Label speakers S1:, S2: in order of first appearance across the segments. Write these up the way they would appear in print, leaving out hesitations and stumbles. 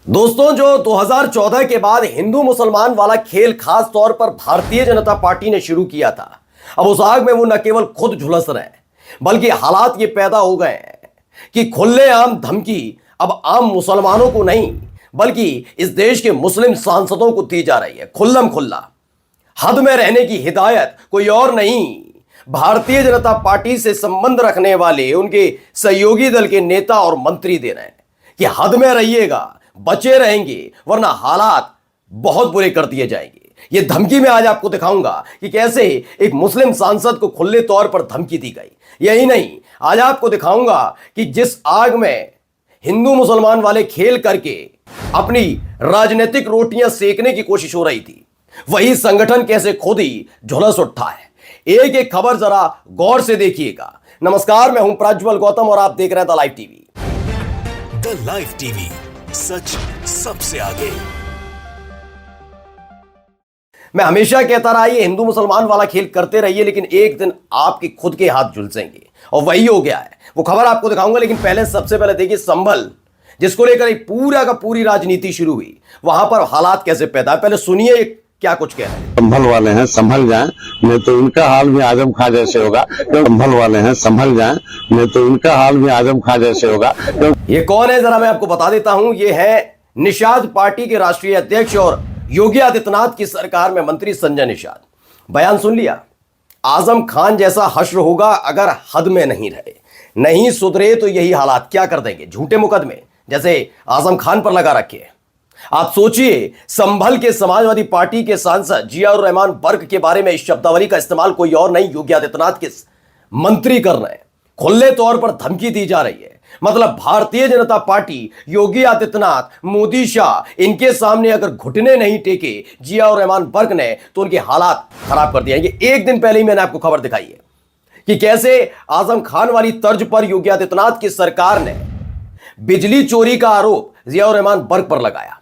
S1: दोस्तों, जो 2014 के बाद हिंदू मुसलमान वाला खेल खास तौर पर भारतीय जनता पार्टी ने शुरू किया था, अब उस आग में वो न केवल खुद झुलस रहे हैं बल्कि हालात ये पैदा हो गए हैं कि खुलेआम धमकी अब आम मुसलमानों को नहीं बल्कि इस देश के मुस्लिम सांसदों को दी जा रही है। खुल्लम खुल्ला हद में रहने की हिदायत कोई और नहीं, भारतीय जनता पार्टी से संबंध रखने वाले उनके सहयोगी दल के नेता और मंत्री दे रहे हैं कि हद में रहिएगा, बचे रहेंगे वरना हालात बहुत बुरे कर दिए जाएंगे। ये धमकी मैं आज आपको दिखाऊंगा कि कैसे एक मुस्लिम सांसद को खुले तौर पर धमकी दी गई। यही नहीं, आज आपको दिखाऊंगा कि जिस आग में हिंदू मुसलमान वाले खेल करके अपनी राजनीतिक रोटियां सेकने की कोशिश हो रही थी, वही संगठन कैसे खुद ही झुलस उठा है। एक एक खबर जरा गौर से देखिएगा। नमस्कार, मैं हूं प्रज्वल गौतम और आप देख रहे हैं the live TV.
S2: The live TV, सच सबसे आगे।
S1: मैं हमेशा कहता रहा, ये हिंदू मुसलमान वाला खेल करते रहिए, लेकिन एक दिन आपके खुद के हाथ झुलसेंगे और वही हो गया है। वो खबर आपको दिखाऊंगा, लेकिन सबसे पहले देखिए संभल, जिसको लेकर एक पूरा का पूरी राजनीति शुरू हुई, वहां पर हालात कैसे पैदा। पहले सुनिए क्या कुछ कह रहे हैं।
S3: संभल वाले हैं, संभल जाएं, नहीं तो इनका हाल भी आजम खां जैसे होगा। संभल वाले हैं, संभल जाएं, नहीं तो इनका हाल भी आजम खां जैसे होगा।
S1: ये कौन है जरा मैं आपको बता देता हूं। ये है निषाद पार्टी के राष्ट्रीय अध्यक्ष और योगी आदित्यनाथ की सरकार में मंत्री संजय निषाद। बयान सुन लिया, आजम खान जैसा हश्र होगा अगर हद में नहीं रहे, नहीं सुधरे तो यही हालात क्या कर देंगे। झूठे मुकदमे जैसे आजम खान पर लगा रखे। आप सोचिए, संभल के समाजवादी पार्टी के सांसद जियाउर रहमान बर्क के बारे में इस शब्दावली का इस्तेमाल कोई और नहीं, योगी आदित्यनाथ के मंत्री कर रहे हैं। खुले तौर पर धमकी दी जा रही है। मतलब भारतीय जनता पार्टी, योगी आदित्यनाथ, मोदी शाह, इनके सामने अगर घुटने नहीं टेके जियाउर रहमान बर्क ने तो उनके हालात खराब कर दिए। एक दिन पहले ही मैंने आपको खबर दिखाई है कि कैसे आजम खान वाली तर्ज पर योगी आदित्यनाथ की सरकार ने बिजली चोरी का आरोप जियाउर रहमान बर्क पर लगाया,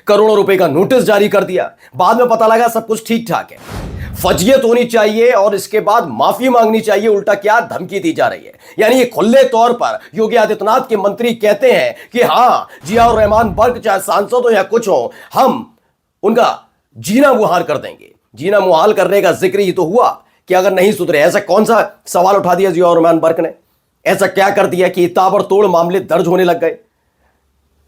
S1: करोड़ों रुपए का नोटिस जारी कर दिया। बाद में पता लगा सब कुछ ठीक ठाक है। फजियत होनी चाहिए और इसके बाद माफी मांगनी चाहिए, उल्टा क्या धमकी दी जा रही है। यानी ये खुले तौर पर योगी आदित्यनाथ के मंत्री कहते हैं कि हां, जियाउर रहमान बर्क चाहे सांसद हो या कुछ हो, हम उनका जीना मुहाल कर देंगे। जीना मुहाल करने का जिक्र ही तो हुआ कि अगर नहीं सुधरे, ऐसा कौन सा सवाल उठा दिया जियाउर रहमान बर्क ने, ऐसा क्या कर दिया कि ताबड़तोड़ मामले दर्ज होने लग गए।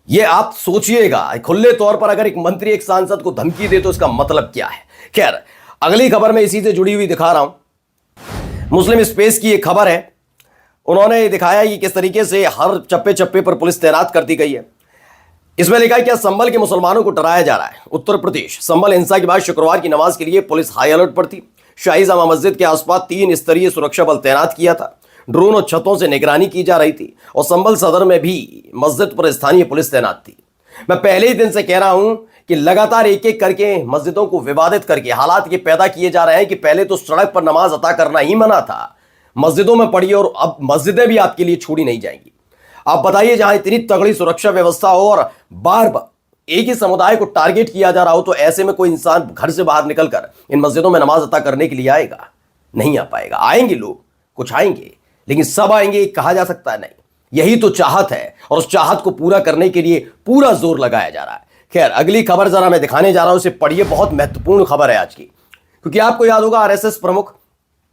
S1: ये आप सोचिएगा, खुले तौर पर अगर एक मंत्री एक सांसद को धमकी दे तो इसका मतलब क्या है। खैर, अगली खबर में इसी से जुड़ी हुई दिखा रहा हूं। मुस्लिम स्पेस की एक खबर है, उन्होंने दिखाया कि किस तरीके से हर चप्पे चप्पे पर पुलिस तैनात कर दी गई है। इसमें लिखा है क्या, संभल के मुसलमानों को डराया जा रहा है। उत्तर प्रदेश, संभल हिंसा के बाद शुक्रवार की नमाज के लिए पुलिस हाई अलर्ट पर थी। शाही जामा मस्जिद के आसपास 3 स्तरीय सुरक्षा बल तैनात किया था। ड्रोन और छतों से निगरानी की जा रही थी और संभल सदर में भी मस्जिद पर स्थानीय पुलिस तैनात थी। मैं पहले ही दिन से कह रहा हूं कि लगातार एक एक करके मस्जिदों को विवादित करके हालात ये पैदा किए जा रहे हैं कि पहले तो सड़क पर नमाज अता करना ही मना था, मस्जिदों में पढ़िए और अब मस्जिदें भी आपके लिए छोड़ी नहीं जाएंगी। आप बताइए, जहां इतनी तगड़ी सुरक्षा व्यवस्था हो और बार बार एक ही समुदाय को टारगेट किया जा रहा हो, तो ऐसे में कोई इंसान घर से बाहर निकलकर इन मस्जिदों में नमाज अता करने के लिए आएगा? नहीं आ पाएगा। आएंगे लोग, कुछ आएंगे, लेकिन सब आएंगे कहा जा सकता है नहीं। यही तो चाहत है और उस चाहत को पूरा करने के लिए पूरा जोर लगाया जा रहा है। खैर, अगली खबर जरा मैं दिखाने जा रहा हूं, उसे पढ़िए, बहुत महत्वपूर्ण खबर है आज की। क्योंकि आपको याद होगा, आरएसएस प्रमुख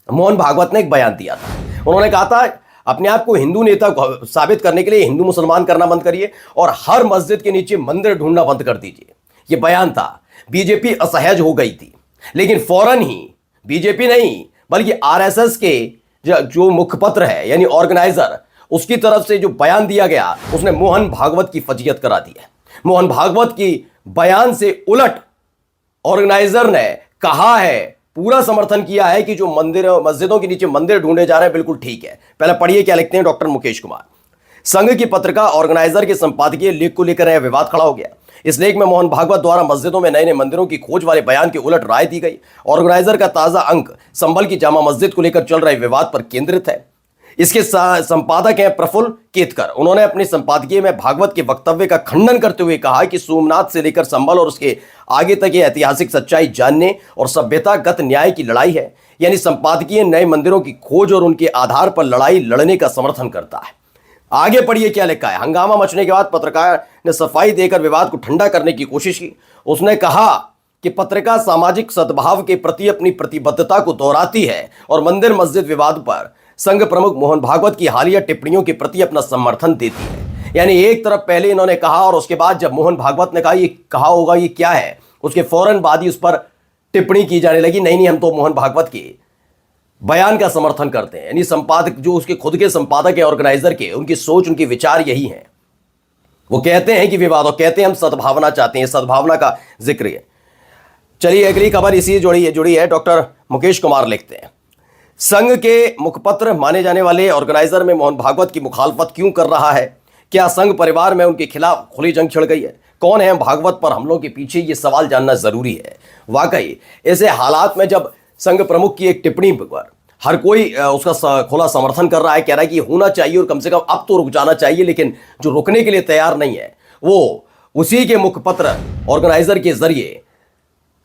S1: मोहन भागवत ने एक बयान दिया था। उन्होंने कहा था, अपने आप को हिंदू नेता साबित करने के लिए हिंदू मुसलमान करना बंद करिए और हर मस्जिद के नीचे मंदिर ढूंढना बंद कर दीजिए। यह बयान था। बीजेपी असहज हो गई थी, लेकिन फौरन ही बीजेपी नहीं बल्कि आरएसएस के जो मुखपत्र है यानी ऑर्गेनाइजर, उसकी तरफ से जो बयान दिया गया, उसने मोहन भागवत की फजीयत करा दी है। मोहन भागवत की बयान से उलट ऑर्गेनाइजर ने कहा है, पूरा समर्थन किया है कि जो मस्जिदों के नीचे मंदिर ढूंढे जा रहे हैं बिल्कुल ठीक है। पहले पढ़िए क्या लिखते हैं डॉक्टर मुकेश कुमार। संघ की पत्रिका ऑर्गेनाइजर के संपादकीय लेख को लेकर यह विवाद खड़ा हो गया। इस लेख में मोहन भागवत द्वारा मस्जिदों में नए नए मंदिरों की खोज वाले बयान के उलट राय दी गई। ऑर्गेनाइजर का ताजा अंक संभल की जामा मस्जिद को लेकर चल रहे विवाद पर केंद्रित है। इसके संपादक हैं प्रफुल्ल केतकर। उन्होंने अपने संपादकीय में भागवत के वक्तव्य का खंडन करते हुए कहा कि सोमनाथ से लेकर संभल और उसके आगे तक ये ऐतिहासिक सच्चाई जानने और सभ्यतागत न्याय की लड़ाई है। यानी संपादकीय नए मंदिरों की खोज और उनके आधार पर लड़ाई लड़ने का समर्थन करता है। आगे पढ़िए क्या लिखा है। हंगामा मचने के बाद पत्रकार ने सफाई देकर विवाद को ठंडा करने की कोशिश की। उसने कहा कि पत्रिका सामाजिक सद्भाव के प्रति अपनी प्रतिबद्धता को दोहराती है और मंदिर मस्जिद विवाद पर संघ प्रमुख मोहन भागवत की हालिया टिप्पणियों के प्रति अपना समर्थन देती है। यानी एक तरफ पहले इन्होंने कहा और उसके बाद जब मोहन भागवत ने कहा ये कहा होगा ये क्या है, उसके फौरन बाद ही उस पर टिप्पणी की जाने लगी, नहीं हम तो मोहन भागवत के बयान का समर्थन करते हैं। यानी संपादक जो उसके खुद के संपादक है, ऑर्गेनाइजर के, उनकी सोच उनके विचार यही है। वो कहते हैं कि विवाद, और कहते हैं हम सद्भावना चाहते हैं, सद्भावना का जिक्र है। चलिए अगली खबर इसी जुड़ी है। डॉक्टर मुकेश कुमार लिखते हैं, संघ के मुखपत्र माने जाने वाले ऑर्गेनाइजर में मोहन भागवत की मुखालफत क्यों कर रहा है? क्या संघ परिवार में उनके खिलाफ खुली जंग छिड़ गई है? कौन है भागवत पर हमलों के पीछे? ये सवाल जानना जरूरी है। वाकई ऐसे हालात में जब संघ प्रमुख की एक टिप्पणी पर हर कोई उसका खुला समर्थन कर रहा है, कह रहा है कि होना चाहिए और कम से कम अब तो रुक जाना चाहिए, लेकिन जो रुकने के लिए तैयार नहीं है वो उसी के मुखपत्र ऑर्गेनाइजर के जरिए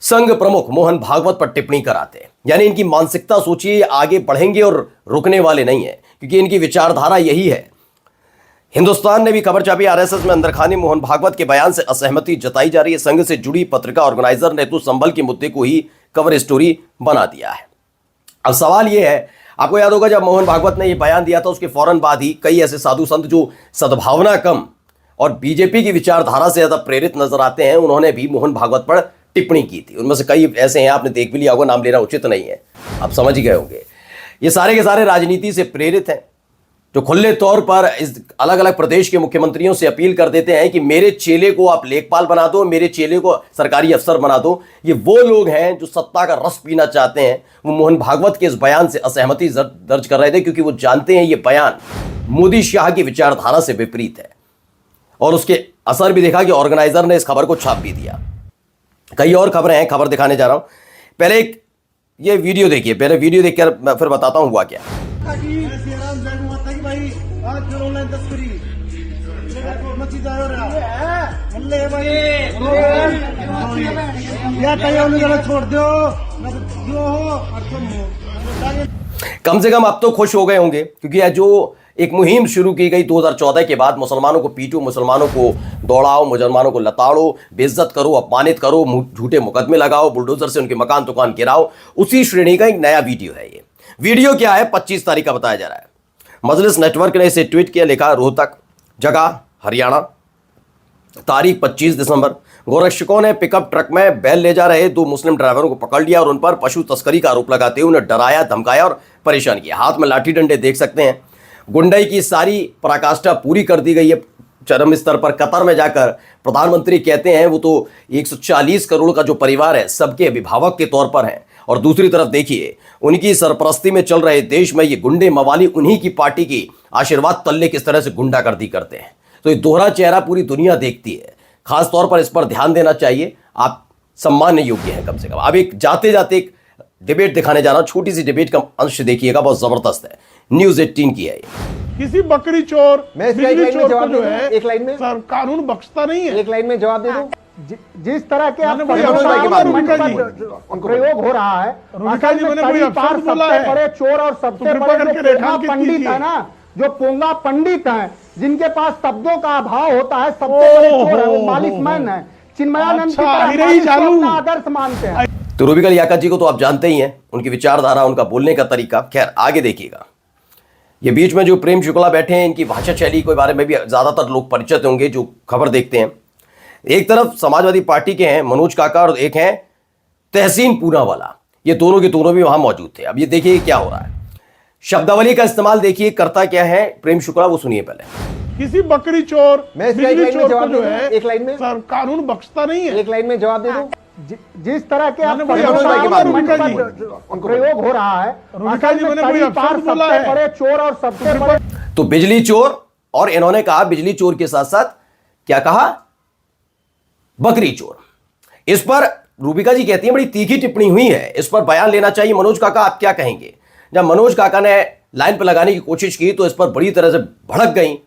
S1: संघ प्रमुख मोहन भागवत पर टिप्पणी कराते हैं। यानी इनकी मानसिकता सोचिए, आगे बढ़ेंगे और रुकने वाले नहीं है, क्योंकि इनकी विचारधारा यही है। हिंदुस्तान ने भी खबर छापी, आरएसएस में अंदरखानी मोहन भागवत के बयान से असहमति जताई जा रही है। संघ से जुड़ी पत्रिका ऑर्गेनाइजर ने तो संभल के मुद्दे को ही कवर स्टोरी बना दिया है। अब सवाल यह है, आपको याद होगा जब मोहन भागवत ने यह बयान दिया था उसके फौरन बाद ही कई ऐसे साधु संत जो सद्भावना कम और बीजेपी की विचारधारा से ज्यादा प्रेरित नजर आते हैं, उन्होंने भी मोहन भागवत पर टिप्पणी की थी। उनमें से कई ऐसे हैं, आपने देख भी लिया होगा, नाम लेना उचित नहीं है, आप समझ ही गए होंगे। ये सारे के सारे राजनीति से प्रेरित हैं, जो खुले तौर पर इस अलग अलग प्रदेश के मुख्यमंत्रियों से अपील कर देते हैं कि मेरे चेले को आप लेखपाल बना दो, मेरे चेले को सरकारी अफसर बना दो। ये वो लोग हैं जो सत्ता का रस पीना चाहते हैं। वो मोहन भागवत के इस बयान से असहमति दर्ज कर रहे थे, क्योंकि वो जानते हैं ये बयान मोदी शाह की विचारधारा से विपरीत है। और उसके असर भी देखा कि ऑर्गेनाइजर ने इस खबर को छाप भी दिया। कई और खबरें हैं, खबर दिखाने जा रहा हूं। पहले एक ये वीडियो देखिए, पहले वीडियो देखकर मैं फिर बताता हूं हुआ क्या।
S4: छोड़ दो
S1: कम से कम अब तो खुश हो गए होंगे, क्योंकि यह जो एक मुहिम शुरू की गई 2014 के बाद, मुसलमानों को पीटो, मुसलमानों को दौड़ाओ, मुसलमानों को लताड़ो, बेइज्जत करो, अपमानित करो, झूठे मुकदमे लगाओ, बुलडोजर से उनके मकान दुकान गिराओ, उसी श्रेणी का एक नया वीडियो है। ये वीडियो क्या है, 25 तारीख का बताया जा रहा है। मजलिस नेटवर्क ने इसे ट्वीट किया, लिखा रोहतक, जगह हरियाणा, तारीख 25 दिसंबर। गोरक्षकों ने पिकअप ट्रक में बैल ले जा रहे 2 मुस्लिम ड्राइवरों को पकड़ लिया और उन पर पशु तस्करी का आरोप लगाते हुए उन्हें डराया, धमकाया और परेशान किया। हाथ में लाठी डंडे देख सकते हैं। गुंडाई की सारी पराकाष्ठा पूरी कर दी गई है चरम स्तर पर। कतर में जाकर प्रधानमंत्री कहते हैं वो तो 140 करोड़ का जो परिवार है सबके अभिभावक के तौर पर हैं, और दूसरी तरफ देखिए उनकी सरपरस्ती में चल रहे देश में ये गुंडे मवाली उन्हीं की पार्टी की आशीर्वाद तल्ले किस तरह से गुंडागर्दी करते हैं। तो ये दोहरा चेहरा पूरी दुनिया देखती है। खास तौर पर इस पर ध्यान देना चाहिए, आप सम्मानने योग्य हैं कम से कम। अब एक जाते जाते एक डिबेट दिखाने जा रहा हूं, छोटी सी डिबेट का अंश देखिएगा, बहुत जबरदस्त है। न्यूज़ 18 की है ये।
S4: किसी बकरी चोर, बिजली चोर को जो है
S5: एक लाइन में
S4: सर कानून बख्शता नहीं है।
S5: एक लाइन में जवाब दे दूं। जिस तरह के आप
S4: रुबिका
S5: प्रयोग हो रहा है,
S4: रुबिका जी, मैंने कोई अफसर बोला है,
S5: बड़े चोर और सबसे बड़े पंडित है ना, जो पोंगा पंडित हैं, जिनके पास शब्दों का अभाव होता है, सबसे बड़े चोर है वो मालिक मैन है। चिन्मयानंद की तरह अपना आदर्श मानते हैं।
S1: तो रुबिका लियाकत जी को तो आप जानते ही हैं, उनकी विचारधारा, उनका बोलने का तरीका। खैर आगे देखिएगा। ये बीच में जो प्रेम शुक्ला बैठे हैं, इनकी भाषा शैली के बारे में भी ज्यादातर लोग परिचित होंगे जो खबर देखते हैं। एक तरफ समाजवादी पार्टी के हैं मनोज काका और एक हैं तहसीन पूनावाला। ये दोनों के दोनों भी वहां मौजूद थे। अब ये देखिए क्या हो रहा है, शब्दावली का इस्तेमाल देखिए, करता क्या है प्रेम शुक्ला, वो सुनिए पहले।
S4: किसी बकरी चोर, बिजली चोर को जो है
S5: एक लाइन में
S4: सर कानून बख्शता नहीं है।
S5: एक लाइन में जवाब दे दूं। जिस तरह के आप प्रयोग हो रहा है,
S4: रुबिका जी, मैंने कोई अफसर बोला है,
S5: बड़े चोर और सबसे बड़े।
S1: तो बिजली चोर, और इन्होंने कहा बिजली चोर के साथ साथ क्या कहा, बकरी चोर। इस पर रुबिका जी कहती है बड़ी तीखी टिप्पणी हुई है, इस पर बयान लेना चाहिए। मनोज काका आप क्या कहेंगे? जब मनोज काका ने लाइन पर लगाने की कोशिश की तो इस पर बड़ी तरह से भड़क गई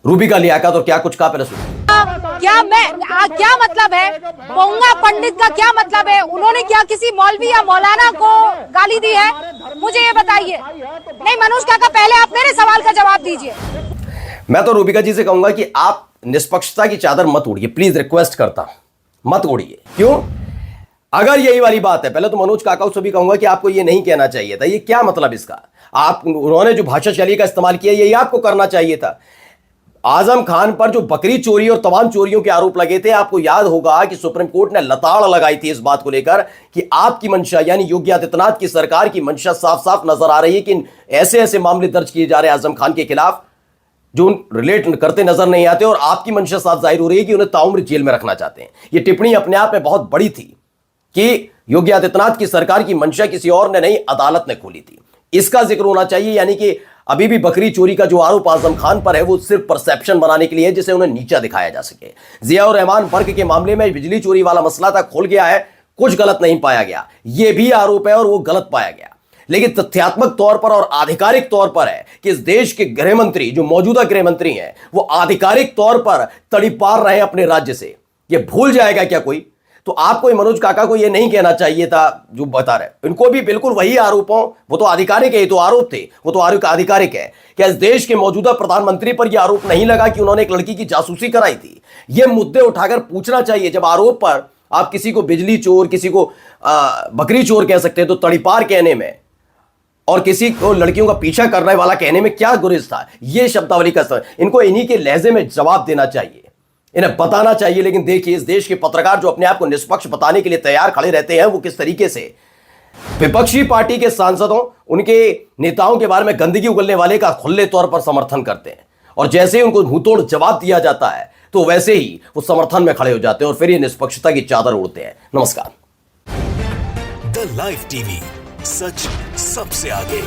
S1: रुबिका लियाकत, और क्या कुछ कहा पहले सुनिए।
S6: क्या मतलब है? पोंगा पंडित का क्या मतलब है? उन्होंने क्या किसी मौलवी या मौलाना को गाली दी है? मुझे ये बताइए। नहीं मनोज काका, पहले आप मेरे सवाल का जवाब दीजिए।
S1: मैं तो रूबिका जी से कहूंगा कि आप निष्पक्षता की चादर मत ओढ़िए, प्लीज रिक्वेस्ट करता हूं, मत ओढ़िए। क्यों? अगर यही वाली बात है, पहले तो मनोज काका से भी कहूंगा कि आपको ये नहीं कहना चाहिए था। ये क्या मतलब इसका? उन्होंने जो भाषा शैली का इस्तेमाल किया, यही आपको करना चाहिए था। आजम खान पर जो बकरी चोरी और तमाम चोरियों के आरोप लगे थे, आपको याद होगा कि सुप्रीम कोर्ट ने लताड़ लगाई थी इस बात को लेकर कि आपकी मंशा यानी योगी आदित्यनाथ की सरकार की मंशा साफ साफ नजर आ रही है कि ऐसे ऐसे मामले दर्ज किए जा रहे हैं आजम खान के खिलाफ जो रिलेट करते नजर नहीं आते, और आपकी मंशा साफ जाहिर हो रही है कि उन्हें ताउम्र जेल में रखना चाहते हैं। यह टिप्पणी अपने आप में बहुत बड़ी थी कि योगी आदित्यनाथ की सरकार की मंशा किसी और ने नहीं, अदालत ने खोली थी। इसका जिक्र होना चाहिए। यानी कि अभी भी बकरी चोरी का जो आरोप आजम खान पर है वो सिर्फ परसेप्शन बनाने के लिए है, जिसे उन्हें नीचा दिखाया जा सके। जिया और रहमान वर्ग के मामले में बिजली चोरी वाला मसला था, खुल गया है, कुछ गलत नहीं पाया गया, यह भी आरोप है और वो गलत पाया गया। लेकिन तथ्यात्मक तौर पर और आधिकारिक तौर पर है कि इस देश के गृह मंत्री, जो मौजूदा गृह मंत्री हैं, वो आधिकारिक तौर पर तड़ीपार रहे अपने राज्य से। ये भूल जाएगा क्या कोई? तो आपको मनोज काका को ये नहीं कहना चाहिए था जो बता रहे। इनको भी बिल्कुल वही आरोप हो, वो तो आधिकारिक है, ये तो आरोप थे, वो तो आधिकारिक है। क्या इस देश के मौजूदा प्रधानमंत्री पर यह आरोप नहीं लगा कि उन्होंने एक लड़की की जासूसी कराई थी? ये मुद्दे उठाकर पूछना चाहिए। जब आरोप पर आप किसी को बिजली चोर, किसी को बकरी चोर कह सकते हैं, तो तड़ीपार कहने में और किसी को लड़कियों का पीछा करने वाला कहने में क्या गुरेज था? ये शब्दावली का इनको इन्हीं के लहजे में जवाब देना चाहिए, इन्हें बताना चाहिए। लेकिन देखिए, इस देश के पत्रकार जो अपने आप को निष्पक्ष बताने के लिए तैयार खड़े रहते हैं, वो किस तरीके से विपक्षी पार्टी के सांसदों, उनके नेताओं के बारे में गंदगी उगलने वाले का खुले तौर पर समर्थन करते हैं। और जैसे ही उनको मुंहतोड़ जवाब दिया जाता है तो वैसे ही वो समर्थन में खड़े हो जाते हैं और फिर ये निष्पक्षता की चादर ओढ़ते हैं। नमस्कार।
S2: द लाइव टीवी, सच सबसे आगे।